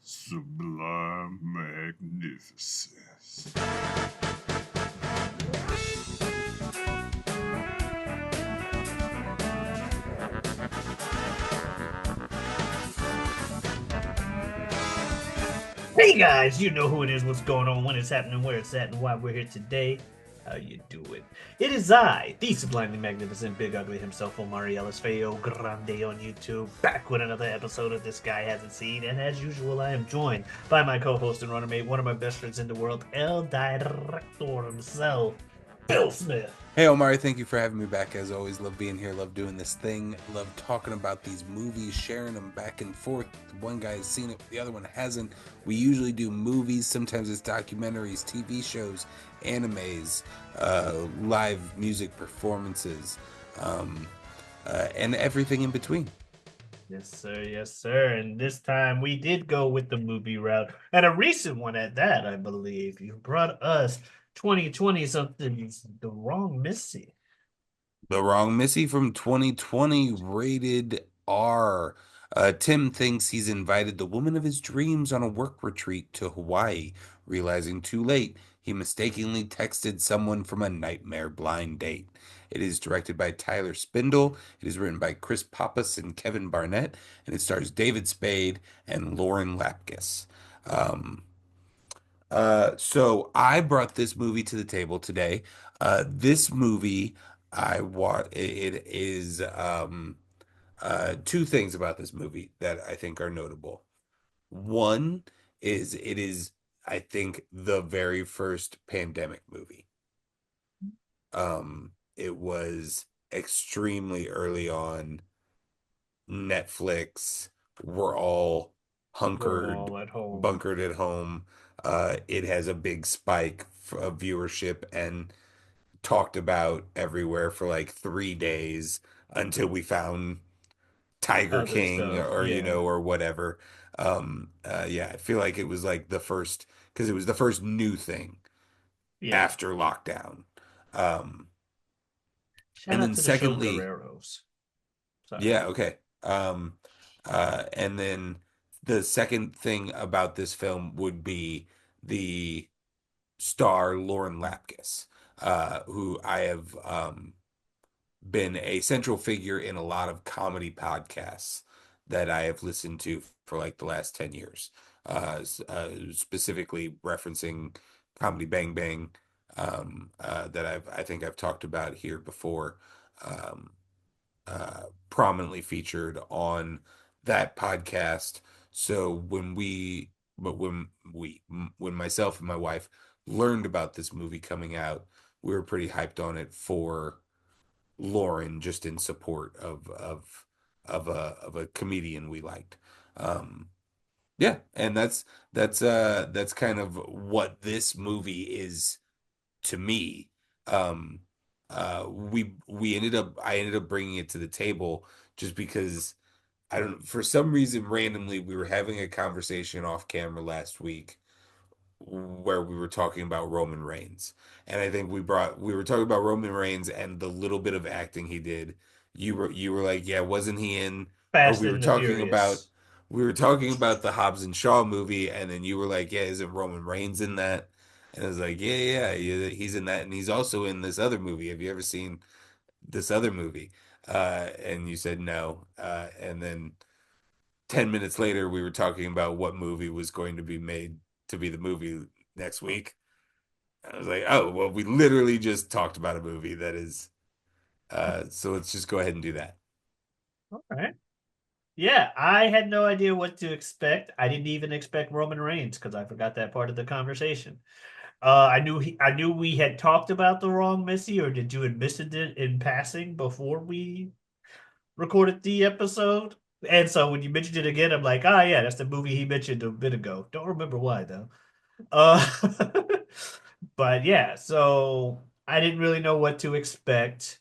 Sublime magnificence. Hey guys, you know who it is, what's going on, when it's happening, where it's at, and why we're here today. How you doing? It is I, the sublimely magnificent Big Ugly himself, Omari Ellis Feo Grande on YouTube, back with another episode of This Guy Hasn't Seen, and as usual, I am joined by my co-host and runner mate, one of my best friends in the world, El Director himself, Bill Smith. Hey Omari, thank you for having me back. As always, love being here, love doing this thing, love talking about these movies, sharing them back and forth. One guy has seen it, the other one hasn't. We usually do movies, sometimes it's documentaries, TV shows, animes, live music performances, um, and everything in between. Yes, sir. And this time we did go with the movie route, and a recent one at that, I believe. You brought us 2020 something's The Wrong Missy. The Wrong Missy from 2020, rated R. Tim thinks he's invited the woman of his dreams on a work retreat to Hawaii, realizing too late he mistakenly texted someone from a nightmare blind date. It is directed by Tyler Spindle. It is written by Chris Pappas and Kevin Barnett, and it stars David Spade and Lauren Lapkus. Um, so I brought this movie to the table today. This movie, it is two things about this movie that I think are notable. One is it is, I think, the very first pandemic movie. It was extremely early on. Netflix, we're all We're hunkered, all at home. bunkered at home. It has a big spike of viewership and talked about everywhere for like 3 days until we found Tiger Other King stuff, or yeah. or whatever. Yeah, I feel like it was like the first because it was the first new thing Yeah. after lockdown. Um, Shout and out then to the show secondly, Guerreros. Sorry. yeah, okay. And then the second thing about this film would be the star Lauren Lapkus, who I have been a central figure in a lot of comedy podcasts that I have listened to for like the last 10 years, specifically referencing Comedy Bang Bang, that I think I've talked about here before. Um, Prominently featured on that podcast. So when myself and my wife learned about this movie coming out, we were pretty hyped on it for Lauren, just in support of a comedian we liked. Um, yeah, and that's kind of what this movie is to me. Um, we ended up I ended up bringing it to the table just because I don't for some reason randomly we were having a conversation off camera last week where we were talking about Roman Reigns. And I think we were talking about Roman Reigns and the little bit of acting he did. You were like, yeah, wasn't he in or Fast and the Furious. we were talking about the Hobbs and Shaw movie, and then you were like, yeah, isn't Roman Reigns in that? And I was like, he's in that, and he's also in this other movie. Have you ever seen this other movie? And you said no. And then 10 minutes later, we were talking about what movie was going to be made to be the movie next week. I was like, oh, well, we literally just talked about a movie that is, so let's just go ahead and do that. All right. Yeah, I had no idea what to expect. I didn't even expect Roman Reigns because I forgot that part of the conversation. I knew we had talked about The Wrong Missy, or did you had mentioned it in passing before we recorded the episode? And so when you mentioned it again, I'm like, ah, yeah, that's the movie he mentioned a bit ago. Don't remember why though. Uh, but yeah, so I didn't really know what to expect.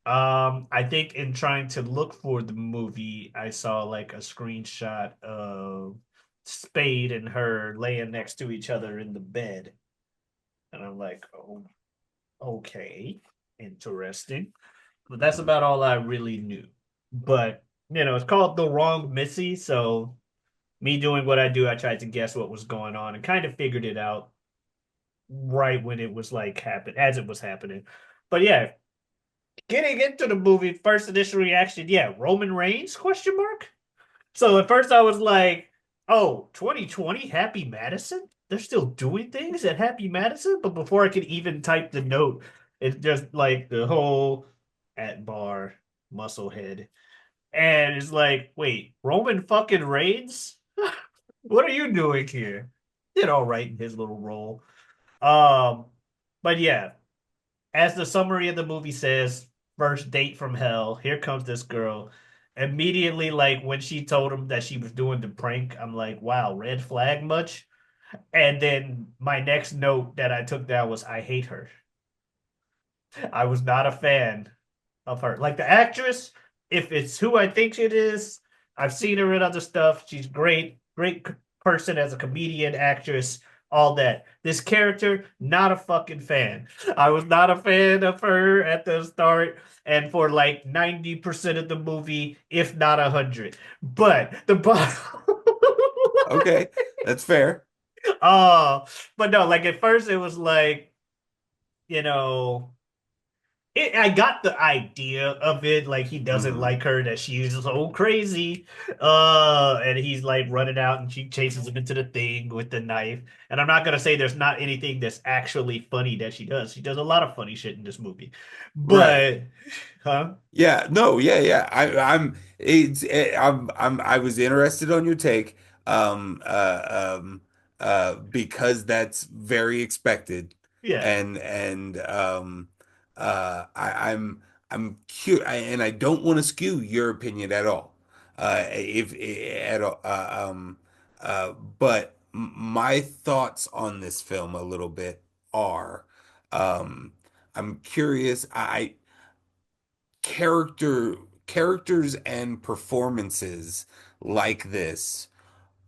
I think in trying to look for the movie, I saw like a screenshot of Spade and her laying next to each other in the bed. And I'm like, oh, okay, interesting. But that's Mhm. about all I really knew. But, it's called The Wrong Missy. So Me doing what I do, I tried to guess what was going on and kind of figured it out right when it was like happen as it was happening. But yeah, getting into the movie, first initial reaction, yeah, Roman Reigns question mark. So at first I was like, oh, 2020 Happy Madison? They're still doing things at Happy Madison? But before I could even type the note, it's just like the whole at bar musclehead. And it's like, wait, Roman fucking Reigns? What are you doing here? Did all right in his little role. Um, but yeah, as the summary of the movie says, first date from hell. Here comes this girl. Immediately, like when she told him that she was doing the prank, I'm like, wow, red flag much? And then my next note that I took down was, I hate her. I was not a fan of her. Like the actress, if it's who I think it is, I've seen her in other stuff. She's great, great person as a comedian, actress, all that. This character, not a fucking fan. I was not a fan of her at the start and for like 90% of the movie, if not 100. But the Okay, that's fair. uh but no, like at first it was like, you know, I got the idea of it. Like he doesn't Hmm. like her, that she's so crazy. And he's like running out and she chases him into the thing with the knife. And I'm not gonna say there's not anything that's actually funny that she does. She does a lot of funny shit in this movie. Right. But huh? Yeah, no, yeah, yeah. I was interested on your take, um, because that's very expected, Yeah. and I'm cute, and I don't want to skew your opinion at all, if at all, but my thoughts on this film a little bit are, um, I'm curious. I character characters and performances like this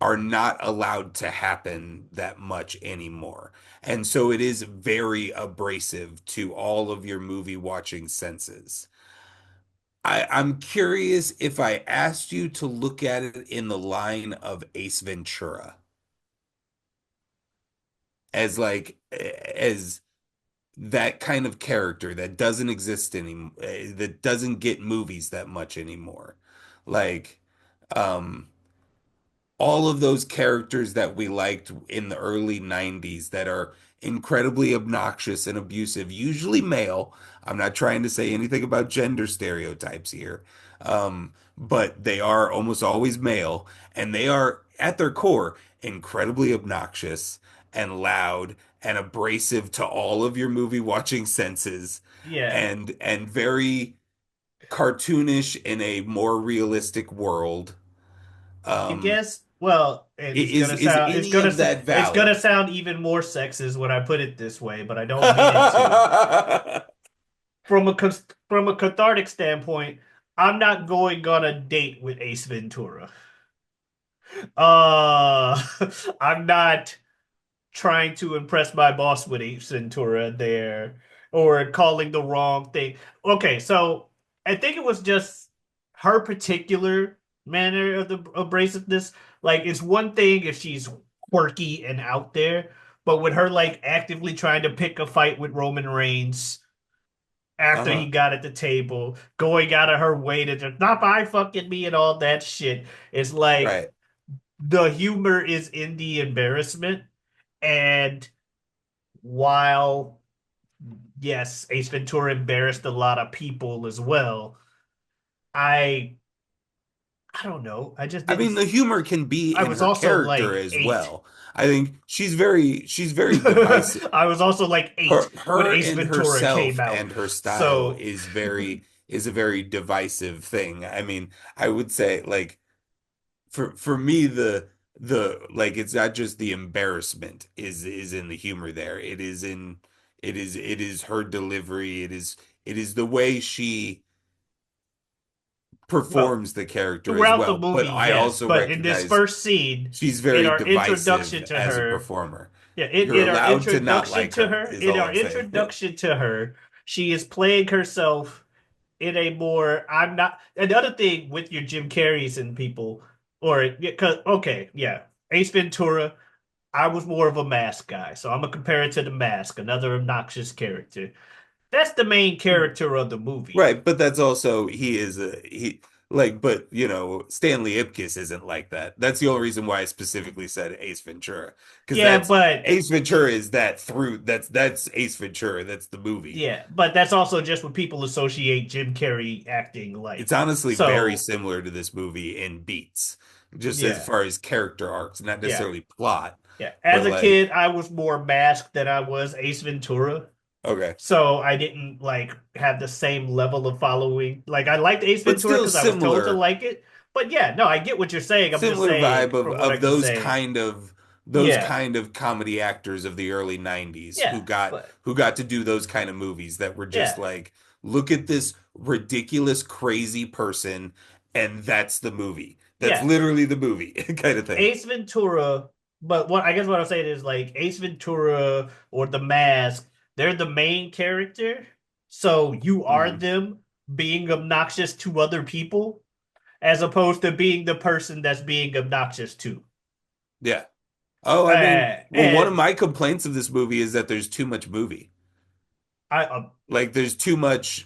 are not allowed to happen that much anymore. And so it is very abrasive to all of your movie watching senses. I'm curious if I asked you to look at it in the line of Ace Ventura as as that kind of character that doesn't exist anymore, that doesn't get movies that much anymore. Like, um, all of those characters that we liked in the early 90s that are incredibly obnoxious and abusive, usually male. I'm not trying to say anything about gender stereotypes here, but they are almost always male, and they are, at their core, incredibly obnoxious and loud and abrasive to all of your movie watching senses, Yeah. and very cartoonish in a more realistic world. I Um, guess well, and it's gonna is sound any of that it's gonna valid? sound even more sexist when I put it this way, but I don't mean it to. From a cathartic standpoint, I'm not going on a date with Ace Ventura. Uh, I'm not trying to impress my boss with Ace Ventura there or calling the wrong thing. Okay, so I think it was just her particular manner of the abrasiveness. Like, it's one thing if she's quirky and out there, but with her like actively trying to pick a fight with Roman Reigns after he Uh-huh. got at the table, going out of her way to just not by fucking me and all that shit. It's like Right. the humor is in the embarrassment. And while, yes, Ace Ventura embarrassed a lot of people as well, I I don't know. I just I didn't. mean, the humor can be I in was her also character like as eight. well. I think she's very divisive. I was also like eight when Her Ace and Ventura came herself out. and her style So is a very divisive thing. I mean, I would say like for me the like it's not just the embarrassment is in the humor there. It is her delivery. It is the way she well, performs the character as throughout the well. But movie, I yes, also but in this recognize first scene, she's in very our divisive introduction to as a her, performer. yeah, You're allowed to not like her, is all I'm saying. she is playing herself in a more I'm not another thing with your Jim Carreys and people. Or because okay, yeah, Ace Ventura. I was more of a Mask guy, so I'm gonna compare it to the Mask, another obnoxious character. That's the main character of the movie. Right, but that's also he is a he like but Stanley Ipkiss isn't like that. That's the only reason why I specifically said Ace Ventura because Yeah, that's but Ace Ventura is that through that's Ace Ventura, that's the movie. yeah, but that's also just what people associate Jim Carrey acting It's like. honestly very So similar to this movie in beats, just as yeah, far as character arcs, not yeah, necessarily plot, yeah. As but a like kid, I was more Mask than I was Ace Ventura. okay. So I didn't like have the same level of following. Like I liked Ace But Ventura still because I was told to similar. like it. But yeah, no, I get what you're saying. I'm just Similar saying vibe of from what I can those say. kind of Yeah, comedy actors of the early 90s yeah, but who got to do those kind of movies that were just yeah, like look at this ridiculous crazy person and that's the movie. That's yeah. literally the movie kind of thing. Ace Ventura, but what I guess what I'm saying is like Ace Ventura or The Mask, they're the main character. So you are Mhm. them being obnoxious to other people as opposed to being the person that's being obnoxious to. Yeah. Oh, I mean, well, one of And my complaints of this movie is that there's too much movie. I, Like there's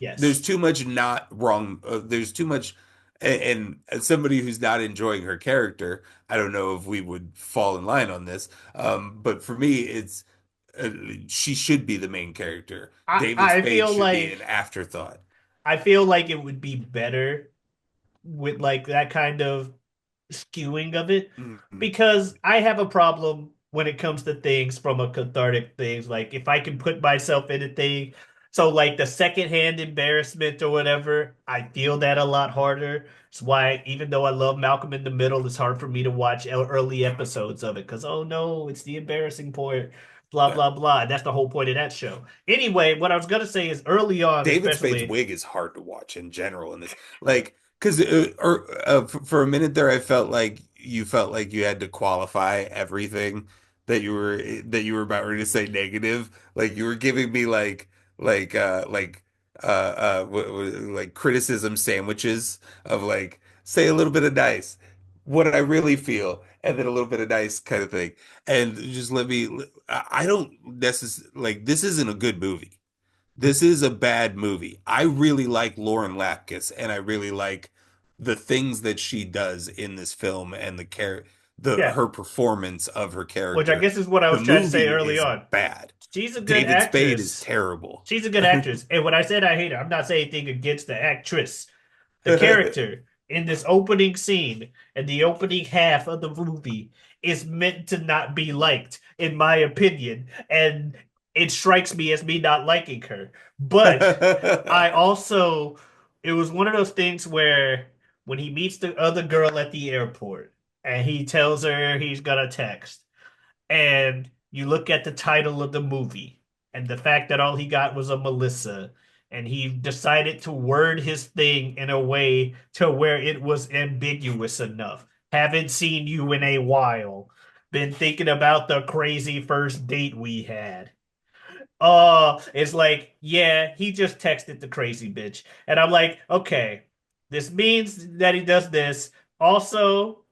yes, too much not wrong. There's too much, and as somebody who's not enjoying her character, I don't know if we would fall in line on this. But for me, it's uh, she should be the main character. David I Spade feel should be an like afterthought. it would be better with like that kind of skewing of it Mhm. because I have a problem when it comes to things from a cathartic things. Like if I can put myself in a thing, so like the secondhand embarrassment or whatever, I feel that a lot harder. It's why even though I love Malcolm in the Middle, it's hard for me to watch early episodes of it because oh no, it's the embarrassing point. Blah Yeah. blah blah. And that's the whole point of that show. Anyway, what I was gonna say is early on, David Spade's especially, wig is hard to watch in general in this. Like, because for a minute there, I felt like you had to qualify everything that you were about ready to say negative. Like you were giving me like like criticism sandwiches of like say a little bit of nice, what I really feel, and then a little bit of nice kind of thing, and just let me. I don't necessarily like this isn't a good movie. This is a bad movie. I really like Lauren Lapkus, and I really like the things that she does in this film and the yeah, her performance of her which I character. guess is what I The was trying to say movie early is on. bad. She's a good David Spade is actress. terrible. She's a good actress. And when I said I hate her, I'm not saying anything against the actress. The character in this opening scene and the opening half of the movie is meant to not be liked, in my opinion. And it strikes me as me not liking her. But I also, it was one of those things where when he meets the other girl at the airport and he tells her he's gonna text, and you look at the title of the movie and the fact that all he got was a Melissa, and he decided to word his thing in a way to where it was ambiguous enough. Haven't seen you in a while. Been thinking about the crazy first date we had. It's like, yeah, he just texted the crazy bitch. And I'm like, okay, this means that he does this. Also,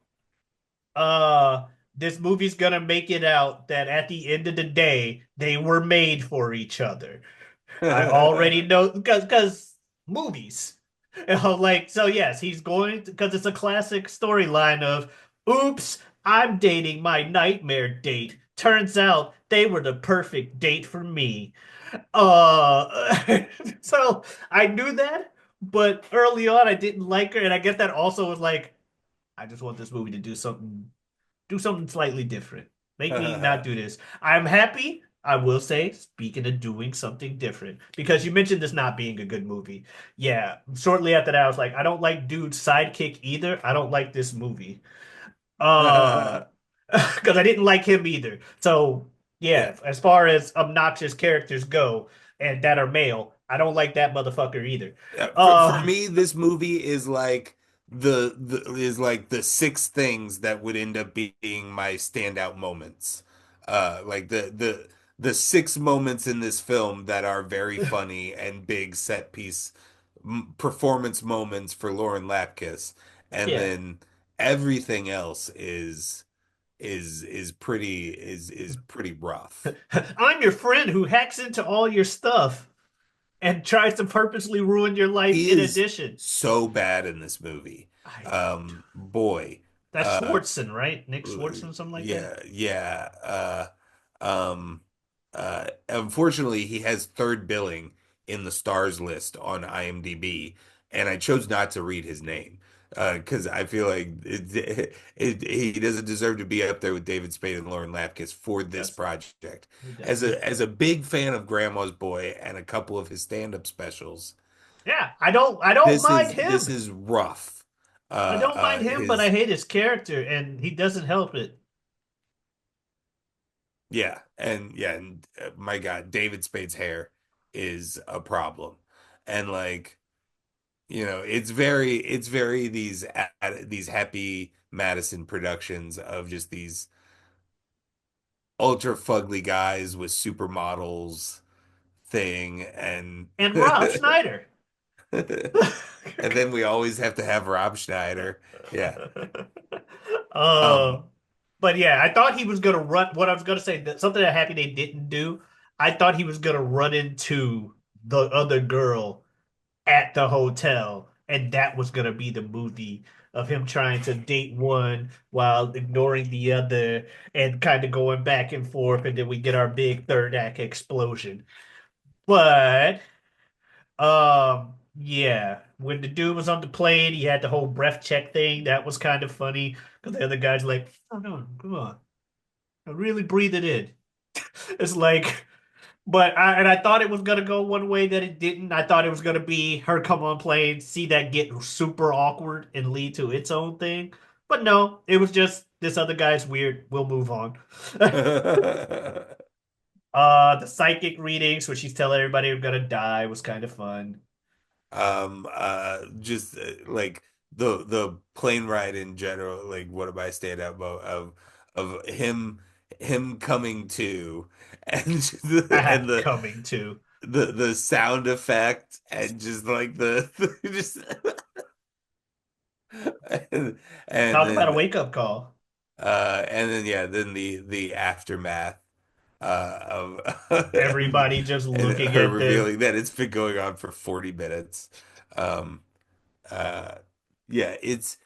uh this movie's gonna make it out that at the end of the day they were made for each other. I already know because movies. Like so yes, he's going because it's a classic storyline of oops, I'm dating my nightmare date. Turns out they were the perfect date for me. So I knew that, but early on I didn't like her, and I guess that also was like I just want this movie to do something slightly different. Make me not do this. I'm happy, I will say, speaking of doing something different, because you mentioned this not being a good movie. Yeah, shortly after that, I was like, I don't like Dude's sidekick either. I don't like this movie. Uh, because I didn't like him either. So, Yeah. yeah, as far as obnoxious characters go and that are male, I don't like that motherfucker either. For Uh, me, this movie is like the is like the six things that would end up being my standout moments. Like the six moments in this film that are very funny and big set piece performance moments for Lauren Lapkus, and yeah. then everything else is pretty rough. I'm your friend who hacks into all your stuff and tries to purposely ruin your life He in is addition. so bad in this movie. I Boy, That's uh, Schwartzen, right? Nick Schwartzen, something like that. yeah. Unfortunately, he has third billing in the stars list on IMDb, and I chose not to read his name because I feel like he doesn't deserve to be up there with David Spade and Lauren Lapkus for He this doesn't. project. He As doesn't. a big fan of Grandma's Boy and a couple of his stand-up specials, Yeah, I don't mind this him. is rough. I don't mind him, but I His hate his character, and he doesn't help it. yeah, and my God, David Spade's hair is a problem, and like it's very these Happy Madison productions of just these ultra fugly guys with supermodels thing, and And Rob Schneider. and then we always have to have Rob Schneider. Yeah. uh, Um, but yeah, I thought he was gonna run. What I was gonna say, that something that Happy they didn't do. I thought he was gonna run into the other girl at the hotel, and that was gonna be the movie of him trying to date one while ignoring the other, and kind of going back and forth, and then we get our big third act explosion. But yeah, when the dude was on the plane, he had the whole breath check thing. That was kind of funny because the other guy's like, "Oh no, come on, I really breathe it in." It's like, I thought it was gonna go one way that it didn't. I thought it was gonna be her come on plane, see that get super awkward and lead to its own thing. But no, it was just this other guy's weird. We'll move on. The psychic readings where she's telling everybody we're gonna die was kind of fun. just like the plane ride in general, like one of my standout mo of him coming to and and Coming to the sound effect and just like just and, and talk about a then wake up call. yeah, then the aftermath Everybody just and looking her at them. revealing that it's been going on for 40 minutes. Um Uh, yeah, it's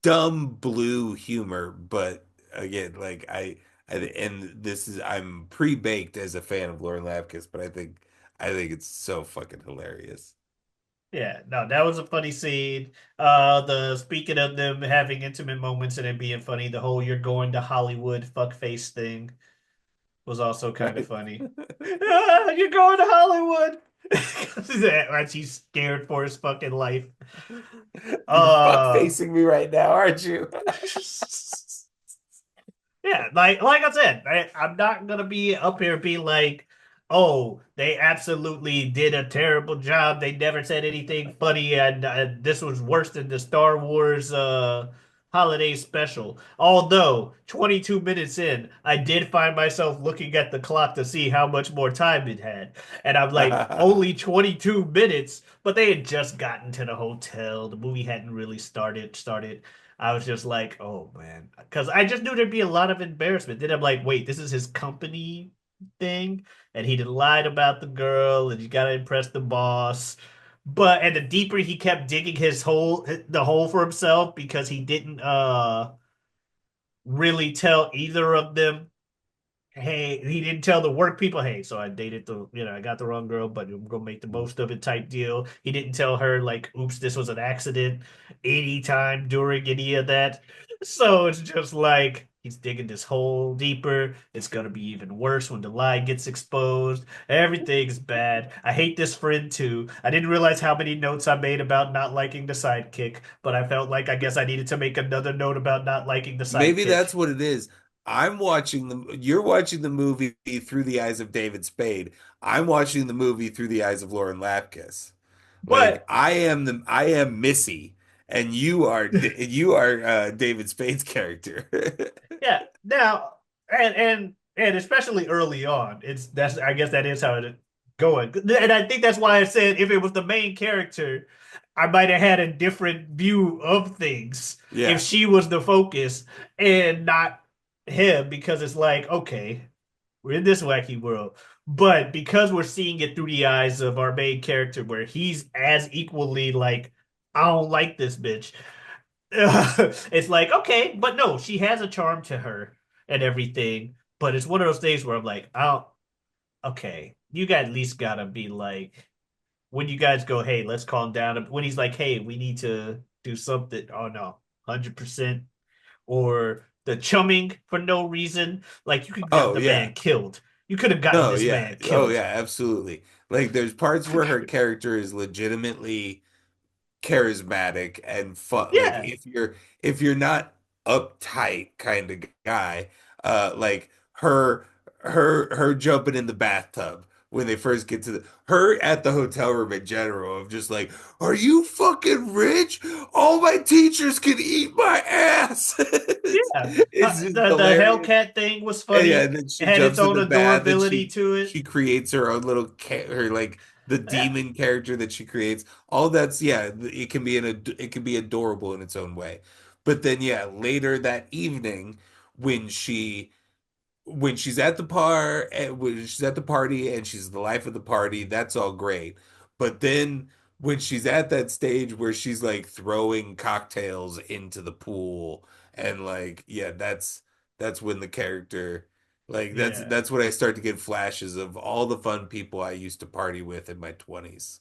dumb blue humor, but again, and this is I'm pre-baked as a fan of Lauren Lapkus, but I think it's so fucking hilarious. Yeah, no, that was a funny scene. The speaking of them having intimate moments and it being funny, the whole "you're going to Hollywood" fuckface thing was also kind of funny. Ah, you're going to Hollywood. And she's scared for his fucking life. You're fuck Uh facing me right now, aren't you? Yeah, like I said, I'm not gonna be up here being like, oh, they absolutely did a terrible job. They never said anything funny, and this was worse than the Star Wars holiday special. Although 22 minutes in, I did find myself looking at the clock to see how much more time it had, and I'm like, only 22 minutes, but they had just gotten to the hotel. The movie hadn't really started. I was just like, oh man, because I just knew there'd be a lot of embarrassment. Then I'm like, wait, this is his company thing, and he lied about the girl, and he got to impress the boss. But and the deeper he kept digging the hole for himself because he didn't really tell either of them, hey, he didn't tell the work people, hey, so I dated I got the wrong girl, but I'm gonna make the most of it type deal. He didn't tell her, like, oops, this was an accident anytime during any of that. So it's just like he's digging this hole deeper. It's gonna be even worse when the lie gets exposed. Everything's bad. I hate this friend too. I didn't realize how many notes I made about not liking the sidekick, but I felt like I guess I needed to make another note about not liking the Maybe sidekick. that's what it is. You're watching the movie through the eyes of David Spade. I'm watching the movie through the eyes of Lauren Lapkus. Like But I am Missy, and you are David Spade's character. yeah, now and especially early on, it's that's I guess that is how it. going. And I think that's why I said if it was the main character, I might have had a different view of things if Yeah. she was the focus and not him, because it's like, okay, we're in this wacky world. But because we're seeing it through the eyes of our main character, where he's as equally like, I don't like this bitch. It's like, okay, but no, she has a charm to her and everything. But it's one of those days where I'm like, I don't, okay, you guys at least gotta be like, when you guys go, hey, let's calm down. When he's like, hey, we need to do something. Oh no, 100%. Or the chumming for no reason. Like you could have got Oh the yeah. man killed. You could have gotten No, this yeah. man Oh killed. yeah, absolutely. Like there's parts where her character is legitimately charismatic and fun. Like Yeah, if you're not uptight kind of guy, like her jumping in the bathtub when they first get to her at the hotel room in general of just like, are you fucking rich? All my teachers can eat my ass. yeah. It's just The hilarious. Hellcat thing was And yeah, funny. and then It she had its jumps in own the bath and adorability to it. she creates her own little her like the Yeah, demon character that she creates. All that's yeah, it can be it can be adorable in its own way. But then yeah, later that evening when she's at the when she's at the party and she's the life of the party, that's all great. But then when she's at that stage where she's like throwing cocktails into the pool and like yeah, that's when the character like yeah, that's when I start to get flashes of all the fun people I used to party with in my 20s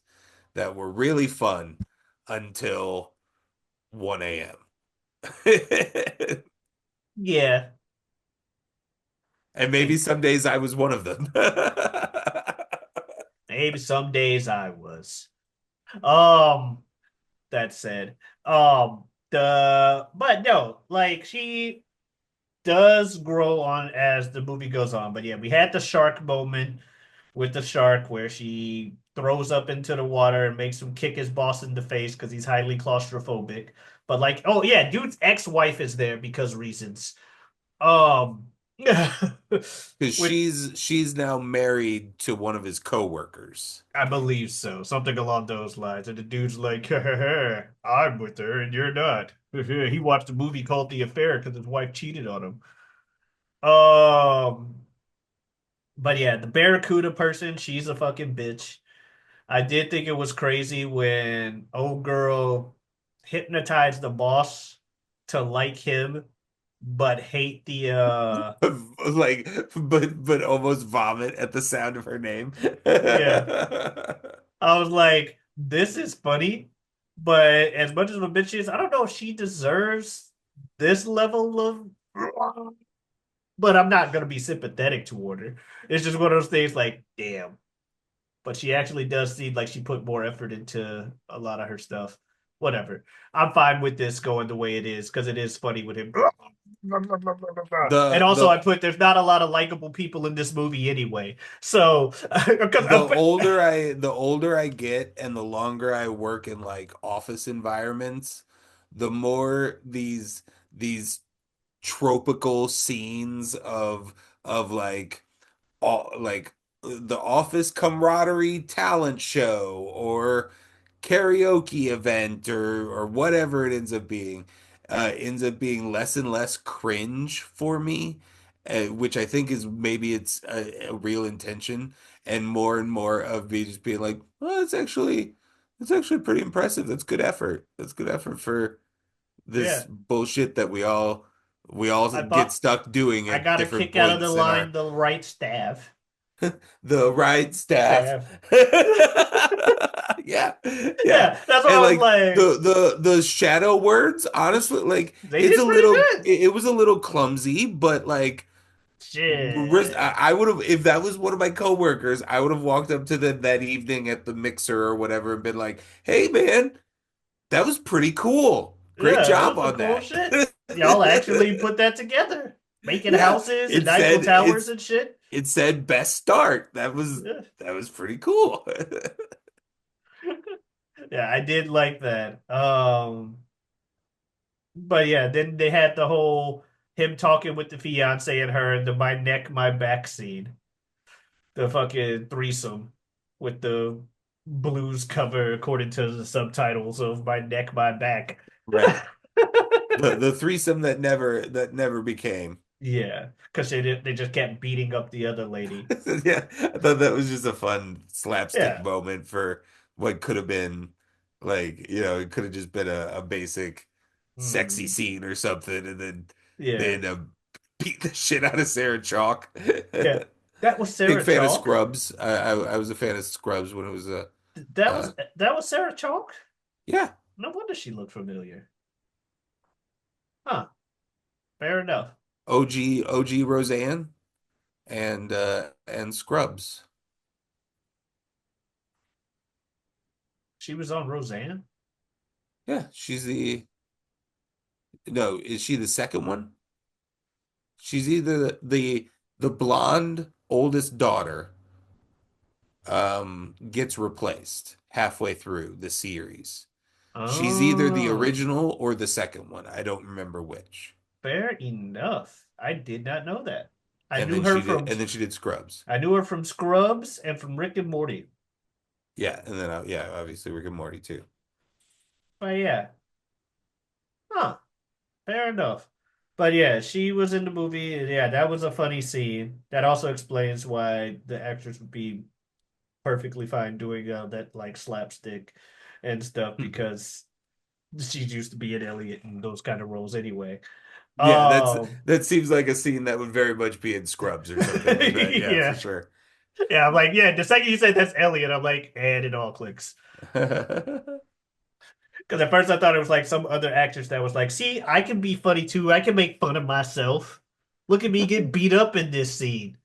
that were really fun until 1 a.m. yeah. And I maybe think some days I was one of them. maybe some days I was. Um, that said, the but no, like she does grow on as the movie goes on. But yeah, we had the shark moment with the shark where she throws up into the water and makes him kick his boss in the face because he's highly claustrophobic. But like, oh yeah, dude's ex-wife is there because reasons. Um, Because with she's now married to one of his coworkers. I believe so, something along those lines. And the dude's like, I'm with her and you're not. He watched a movie called The Affair because his wife cheated on him. Um, but yeah, the Barracuda person, she's a fucking bitch. I did think it was crazy when old girl hypnotized the boss to like him, but hate the Like, but almost vomit at the sound of her name. yeah. I was like, this is funny, but as much as a bitch is, I don't know if she deserves this level of, but I'm not gonna be sympathetic toward her. It's just one of those things like, damn. But she actually does seem like she put more effort into a lot of her stuff. Whatever. I'm fine with this going the way it is because it is funny with him. And also, I The put there's not a lot of likable people in this movie anyway. So, because the older I get and the longer I work in like office environments, the more these tropical scenes of like the office camaraderie talent show or karaoke event or whatever it ends up being less and less cringe for me, which I think is maybe it's a real intention and more of me just being like, well, it's actually pretty impressive. That's good effort. That's good effort for this yeah, bullshit that we all I get thought stuck doing I at got a different kick out of the points in line, our the right staff. the right staff. Staff. Yeah, yeah. Yeah, that's what And I was like like. the shadow words, honestly, like They did pretty good. it was a little clumsy, but like Shit. I would have if that was one of my coworkers, I would have walked up to them that evening at the mixer or whatever and been like, "Hey man, that was pretty cool. Great Yeah, that job was some on cool that." shit. Y'all actually put that together. Making Yeah, houses and Eiffel Towers and shit. it said best start. Yeah. That was pretty cool. Yeah, I did like that. But yeah, then they had the whole him talking with the fiance and her and the my neck, my back scene. The fucking threesome. with the blues cover according to the subtitles of My Neck, My Back. Right. The threesome that never became. Yeah, because they just kept beating up the other lady. Yeah, I thought that was just a fun slapstick Yeah. moment for what could have been like, it could have just been a basic sexy Hmm. scene or something, and then they Yeah. end up beating the shit out of Sarah Chalk. Yeah. That was Big Sarah fan of Chalk. Scrubs. I was a fan of Scrubs when it was uh That was Sarah Chalk. yeah, No wonder she looked familiar. Huh. Fair enough. OG Roseanne and Scrubs. She was on Roseanne. Yeah, she's the no, is she the second one? She's either the blonde oldest daughter gets replaced halfway through the series. She's either the Oh, original or the second one. I don't remember which. fair enough. I did not know that. I And knew then her she did from and then she did Scrubs. I knew her from Scrubs and from Rick and Morty. Yeah, and then yeah, obviously Rick and Morty too. But yeah. Huh. Fair enough. But yeah, she was in the movie, and yeah, that was a funny scene. That also explains why the actress would be perfectly fine doing that like slapstick and stuff because she's used to being Elliot in those kind of roles anyway. Yeah, Um, that seems like a scene that would very much be in Scrubs or something like that. Yeah, for yeah, sure. yeah. I'm like, yeah. The second you say that's Elliot, I'm like, and it all clicks. Because at first I thought it was like some other actress that was like, see, I can be funny too. I can make fun of myself. Look at me get beat up in this scene.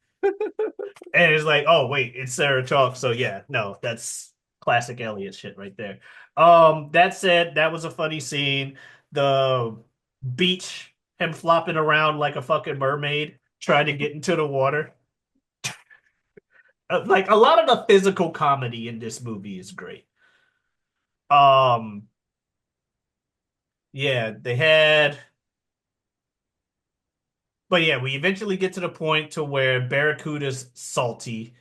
And it's like, oh wait, it's Sarah Chalk. So yeah, no, that's classic Elliot shit right there. That said, that was a funny scene. The beach, him flopping around like a fucking mermaid, trying to get into the water. Like a lot of the physical comedy in this movie is great. Um, yeah, they had, but yeah, we eventually get to the point to where Barracuda's salty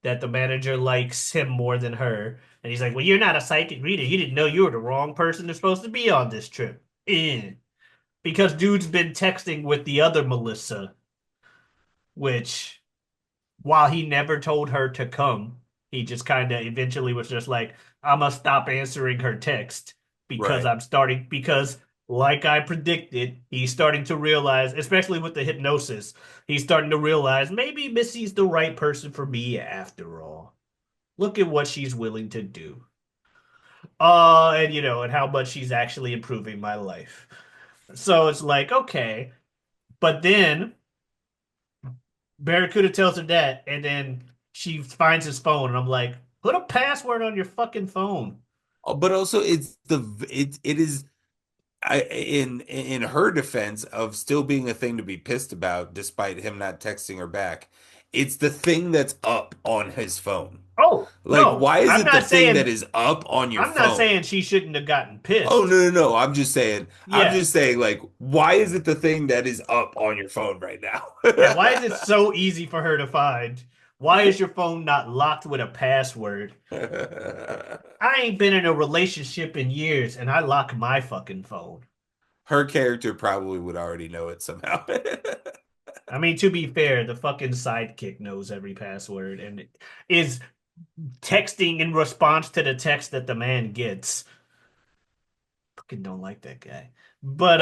that the manager likes him more than her. And he's like, well, you're not a psychic reader. You didn't know you were the wrong person that's supposed to be on this trip. Because dude's been texting with the other Melissa, which, while he never told her to come, he just kind of eventually was just like, I'm going to stop answering her text Right. because like I predicted, he's starting to realize, especially with the hypnosis, he's starting to realize maybe Missy's the right person for me after all. Look at what she's willing to do. And and how much she's actually improving my life. So it's like, okay. But then Barracuda tells her that, and then she finds his phone, and I'm like, put a password on your fucking phone. But also it is in her defense of still being a thing to be pissed about despite him not texting her back. It's the thing that's up on his phone. Oh, Like, no. why is it the thing that is up on your I'm not phone? saying she shouldn't have gotten Oh, pissed. no. I'm Yeah. just saying, like, why is it the thing that is up on your phone right now? Yeah, why is it so easy for her to find? Why is your phone not locked with a password? I ain't been in a relationship in years and I lock my fucking phone. Her character probably would already know it somehow. I mean, to be fair, the fucking sidekick knows every password and is texting in response to the text that the man gets. Fucking don't like that guy. But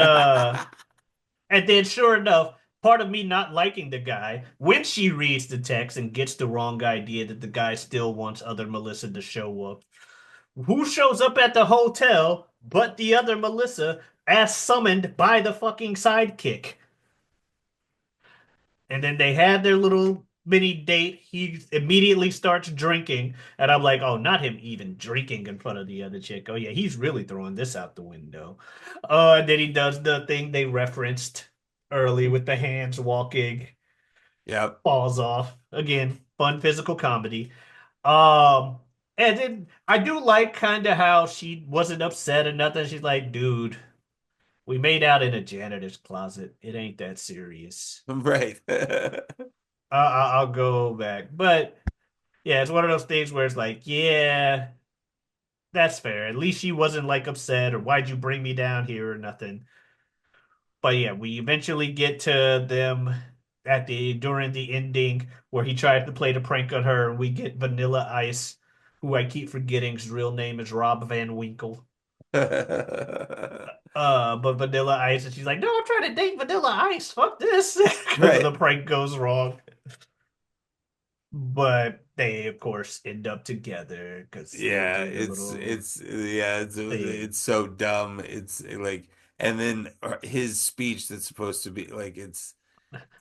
and then sure enough, part of me not liking the guy, when she reads the text and gets the wrong idea that the guy still wants other Melissa to show up. Who shows up at the hotel but the other Melissa as summoned by the fucking sidekick? And then they had their little mini date. He immediately starts drinking. And I'm like, oh, not him even drinking in front of the other chick. Oh, yeah, he's really throwing this out the window. And then he does the thing they referenced early with the hands walking, Yep. falls off. Again, fun physical comedy. Um, and then I do like kind of how she wasn't upset or nothing. She's like, dude, we made out in a janitor's closet. It ain't that serious. Right. I'll go back. But Yeah, it's one of those things where it's like, yeah, that's fair. At least she wasn't like upset or why'd you bring me down here or nothing. But yeah, we eventually get to them at the during the ending where he tried to play the prank on her, and we get Vanilla Ice, who I keep forgetting his real name is Rob Van Winkle. But Vanilla Ice, and she's like, "No, I'm trying to date Vanilla Ice. Fuck this," because the Right. prank goes wrong. But they, of course, end up together because they Yeah, do the little thing. it's so dumb. It's like, and then his speech that's supposed to be like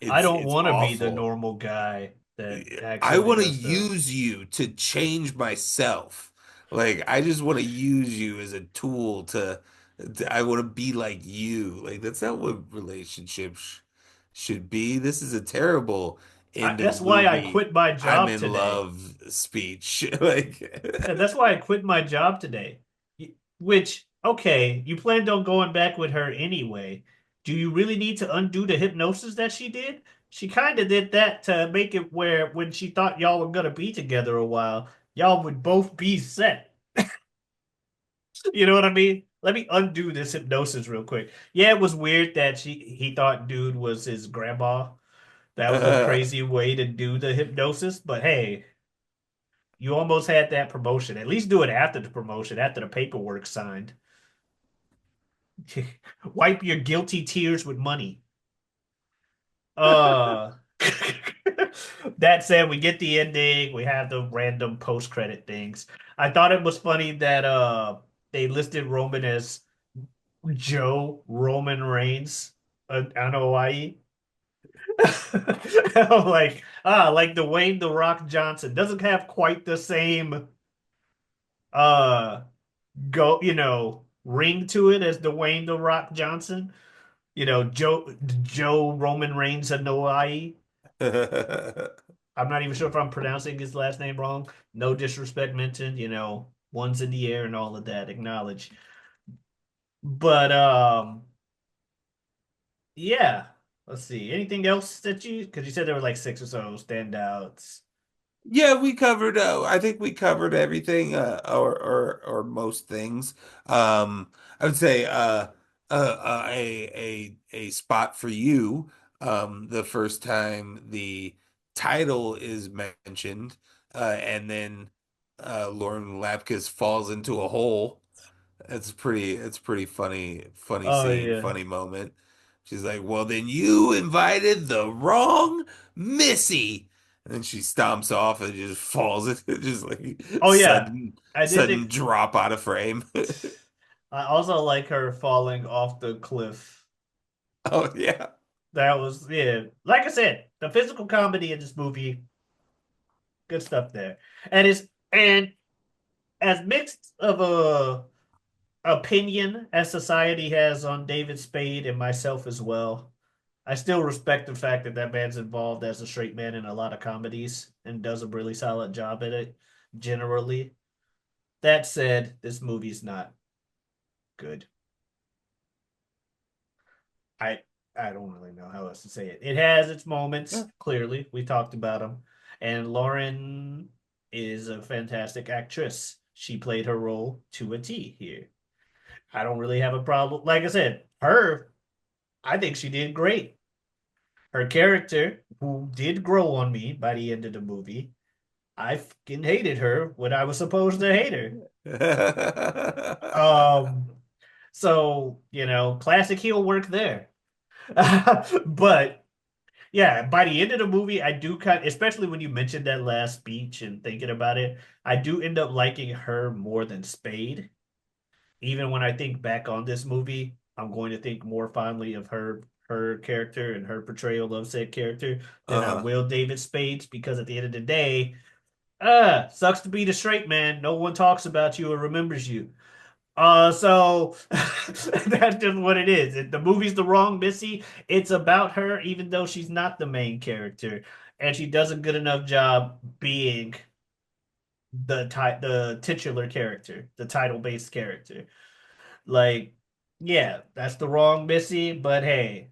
I don't it's want to be the awful. normal guy that I actually want to does stuff. use you to change myself. Like I just want to use you as a tool I want to be like you. Like that's not what relationships should be. This is a terrible end That's of why I movie. quit my I'm job in today. love speech. Like And that's why I quit my job today. Which, okay, you planned on going back with her anyway. Do you really need to undo the hypnosis that she did? She kind of did that to make it where when she thought y'all were gonna be together a while, y'all would both be set. You know what I mean? Let me undo this hypnosis real quick. Yeah, it was weird that he thought dude was his grandma. That was a crazy way to do the hypnosis, but hey, you almost had that promotion. At least do it after the promotion, after the paperwork signed. Wipe your guilty tears with money. Uh that said, we get the ending, we have the random post-credit things. I thought it was funny that they listed Roman as Joe Roman Reigns on Hawaii. I'm like Dwayne The Rock Johnson doesn't have quite the same uh ring to it as Dwayne The Rock Johnson. Joe Roman Reigns of Hawaii. I'm not even sure if I'm pronouncing his last name wrong. No disrespect mentioned, one's in the air and all of that, acknowledge. But yeah. Let's see. Anything else that because you said there were like six or so standouts. Yeah, we covered. I think we covered everything, or most things. I would say, a spot for you. The first time the title is mentioned, and then Lauren Lapkus falls into a hole. It's pretty funny Oh scene, yeah. funny moment. She's like, "Well, then you invited the wrong Missy." And then she stomps off and just falls into just like Oh yeah. I did sudden think drop out of frame. I also like her falling off the cliff. Oh yeah. That was yeah. Like I said, the physical comedy in this movie, good stuff there. And as mixed of a opinion as society has on David Spade and myself as well, I still respect the fact that that man's involved as a straight man in a lot of comedies and does a really solid job at it generally. That said, this movie's not good. I I don't really know how else to say it. It has its Yeah. moments, clearly. We talked about them. And Lauren is a fantastic actress. She played her role to a T here. I don't really have a problem. Like I said, I think she did great. Her character, who did grow on me by the end of the movie, I fucking hated her when I was supposed to hate her. Um, so, classic heel work there. But yeah, by the end of the movie, I do especially when you mentioned that last speech and thinking about it, I do end up liking her more than Spade. Even when I think back on this movie, I'm going to think more fondly of her character and her portrayal of said character than I Uh-huh. will David Spade's because at the end of the day, sucks to be the straight man. No one talks about you or remembers you. So that's just what it is. The movie's The Wrong Missy. It's about her, even though she's not the main character, and she does a good enough job being the titular character, the title based character. Like, yeah, that's The Wrong Missy, but hey,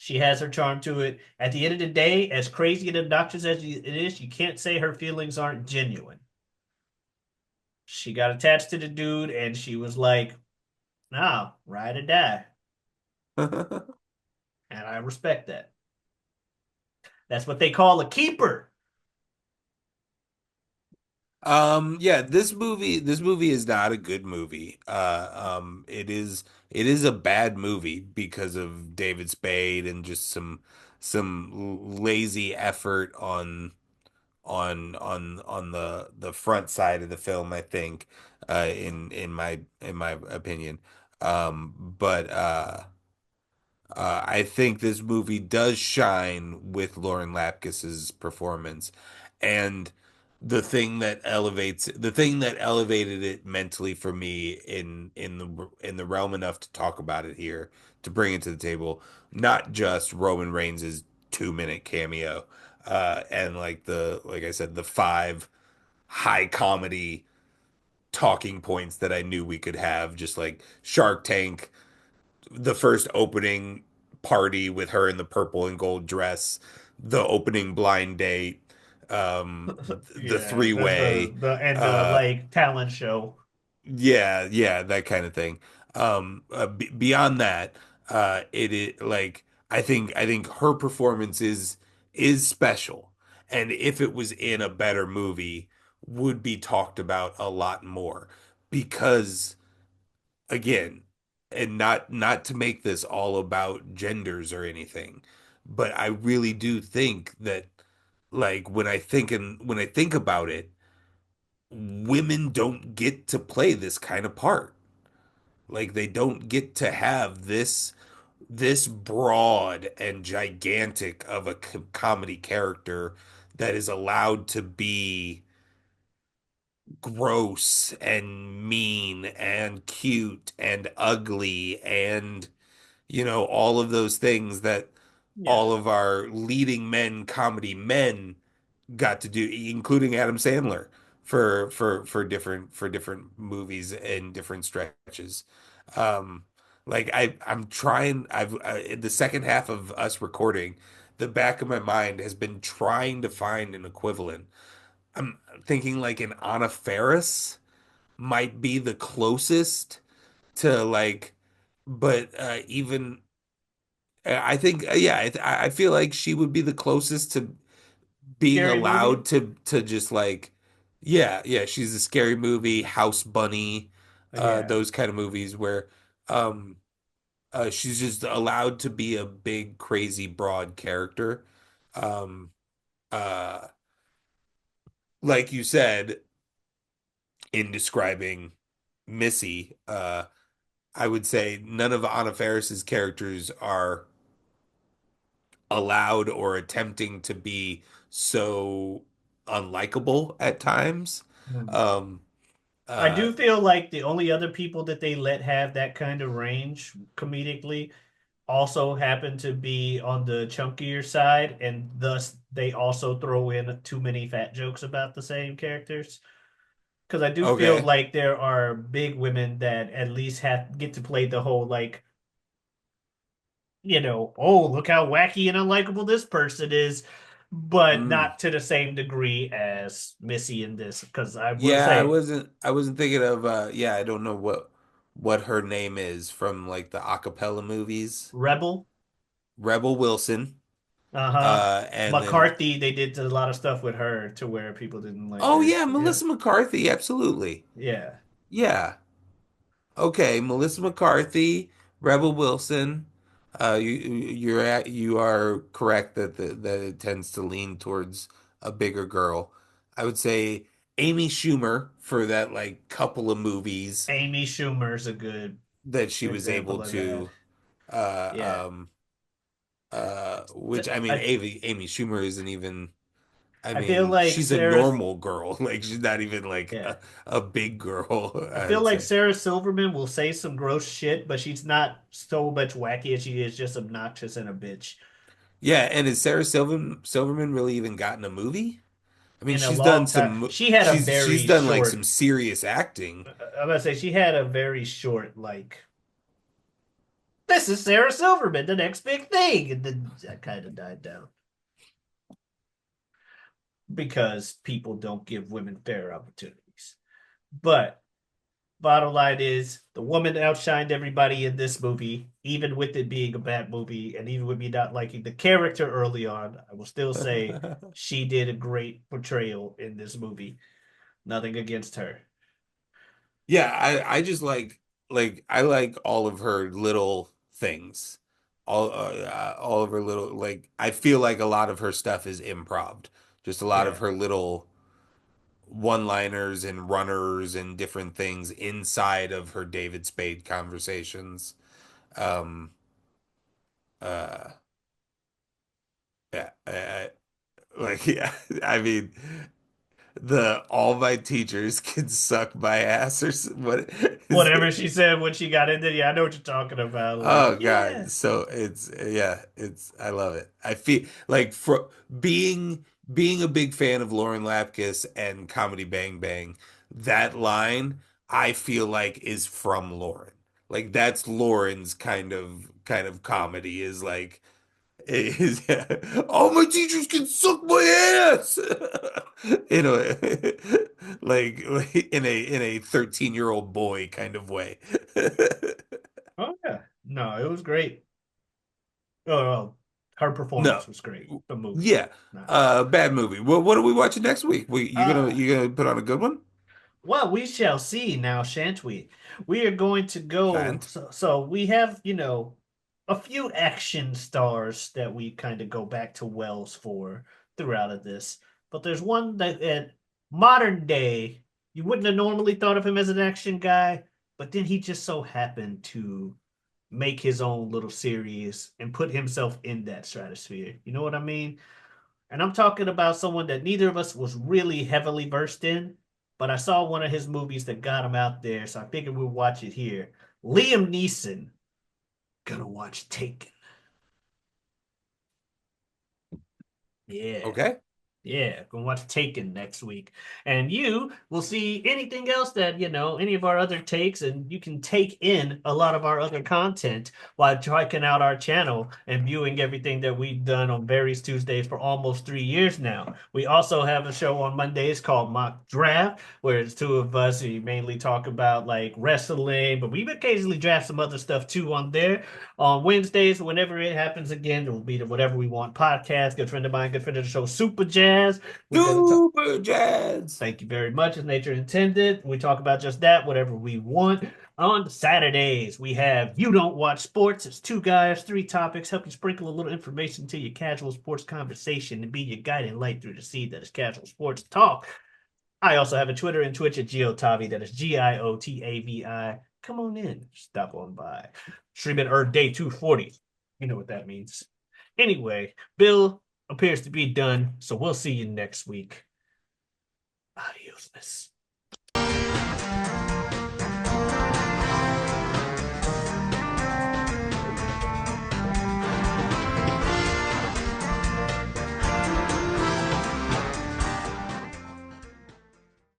She has her charm to it. At the end of the day, as crazy and obnoxious as it is, you can't say her feelings aren't genuine. She got attached to the dude and she was like, nah, ride or die. And I respect that. That's what they call a keeper. Yeah, this movie is not a good movie. It is a bad movie because of David Spade and just some lazy effort on the front side of the film, I think, in my opinion. But I think this movie does shine with Lauren Lapkus's performance, and the thing that elevated it mentally for me in the realm enough to talk about it here, to bring it to the table, not just Roman Reigns' 2-minute cameo, and like I said, the five high comedy talking points that I knew we could have, just like Shark Tank, the first opening party with her in the purple and gold dress, the opening blind date, the Yeah, three way, the and the uh, like talent show. yeah, yeah, that kind of thing. Beyond that, I think her performance is special, and if it was in a better movie, would be talked about a lot more because again, and not to make this all about genders or anything, but I really do think that like when I think about it, women don't get to play this kind of part. Like they don't get to have this broad and gigantic of a comedy character that is allowed to be gross and mean and cute and ugly and all of those things that Yeah. all of our leading men, comedy men, got to do, including Adam Sandler for different movies and different stretches. Um, like I'm trying. In the second half of us recording, the back of my mind has been trying to find an equivalent. I'm thinking like an Anna Faris might be the closest to like, but even I think, yeah, I feel like she would be the closest to being Scary movie? allowed to just like, yeah, yeah, she's a scary movie, House Bunny, Yeah. those kind of movies where um she's just allowed to be a big, crazy, broad character. Um, uh, like you said in describing Missy, I would say none of Anna Faris's characters are allowed or attempting to be so unlikable at times. Hmm. Um, I uh, do feel like the only other people that they let have that kind of range comedically also happen to be on the chunkier side, and thus they also throw in too many fat jokes about the same characters. Because I do feel okay. like there are big women that at least have get to play the whole like, oh, look how wacky and unlikable this person is, but Mm. not to the same degree as Missy in this. Because I will Yeah, I say, wasn't I wasn't thinking of yeah, I don't know what her name is from like the acapella movies. Rebel, Rebel Wilson. uh-huh. And then McCarthy, they did a lot of stuff with her to where people didn't like oh her. yeah, Yeah, Melissa McCarthy, absolutely. yeah. Yeah. Okay, Melissa McCarthy, Rebel Wilson. You are correct that it tends to lean towards a bigger girl. I would say Amy Schumer for that like couple of movies Amy Schumer's a good that she was able example of that. to uh Yeah. which I mean Amy Schumer isn't even, I I feel mean, like she's a Sarah normal girl. Like she's not even like yeah. a big girl, I I feel would like say. Sarah Silverman will say some gross shit, but she's not so much wacky as she is just obnoxious and a bitch. Yeah, and has Sarah Silverman really even gotten a movie? I mean, In a she's done long time. some She had a she's very done like some short serious acting. I'm gonna say she had a very short like This is Sarah Silverman, the next big thing. And then that kind of died down because people don't give women fair opportunities. But bottom line is the woman outshined everybody in this movie, even with it being a bad movie, and even with me not liking the character early on. I will still say she did a great portrayal in this movie. Nothing against her. Yeah, I just like I like all of her little things. All of her little like I feel like a lot of her stuff is improv. Just a lot of Yeah. her little one-liners and runners and different things inside of her David Spade conversations. Um uh yeah, like yeah, I mean the all my teachers can suck my ass or what is Whatever it? she said when she got into, yeah, I know what you're talking about. Like, Oh yeah. God. So it's yeah, it's I love it. I feel like for being being a big fan of Lauren Lapkus and Comedy Bang Bang, that line I feel like is from Lauren. Like that's Lauren's kind of comedy is like is all my teachers can suck my ass. You know, like in a 13-year-old boy kind of way. Oh yeah. No, it was great. Oh, well, her No. performance was great. The movie, Yeah. not. Bad movie. Well, what are we watching next week? You gonna Uh, you gonna put on a good one? well, we shall see now, shan't we? We are going to go. Shant. So we have, a few action stars that we kind of go back to Wells for throughout of this. But there's one that at modern day, you wouldn't have normally thought of him as an action guy, but then he just so happened to make his own little series and put himself in that stratosphere. You know what I mean? And I'm talking about someone that neither of us was really heavily versed in, but I saw one of his movies that got him out there, so I figured we'd watch it here. Liam Neeson, gonna watch Taken. Yeah. Okay. Yeah, go watch Taken next week. And you will see anything else that, any of our other takes, and you can take in a lot of our other content while checking out our channel and viewing everything that we've done on various Tuesdays for almost 3 years now. We also have a show on Mondays called Mock Draft, where it's two of us. We mainly talk about like wrestling, but we occasionally draft some other stuff too on there. On Wednesdays, whenever it happens again, it will be the Whatever We Want podcast. Good friend of mine, good friend of the show, Super Jazz. We're going to talk. Super Jazz. Thank you very much, as nature intended. We talk about just that, whatever we want. On Saturdays, we have You Don't Watch Sports. It's two guys, three topics, help you sprinkle a little information to your casual sports conversation and be your guiding light through the seed that is casual sports talk. I also have a Twitter and Twitch at Giotavi. That is Giotavi. Come on in. Stop on by. Streaming Earth Day 240. You know what that means. Anyway, Bill appears to be done, so we'll see you next week. Adios, miss.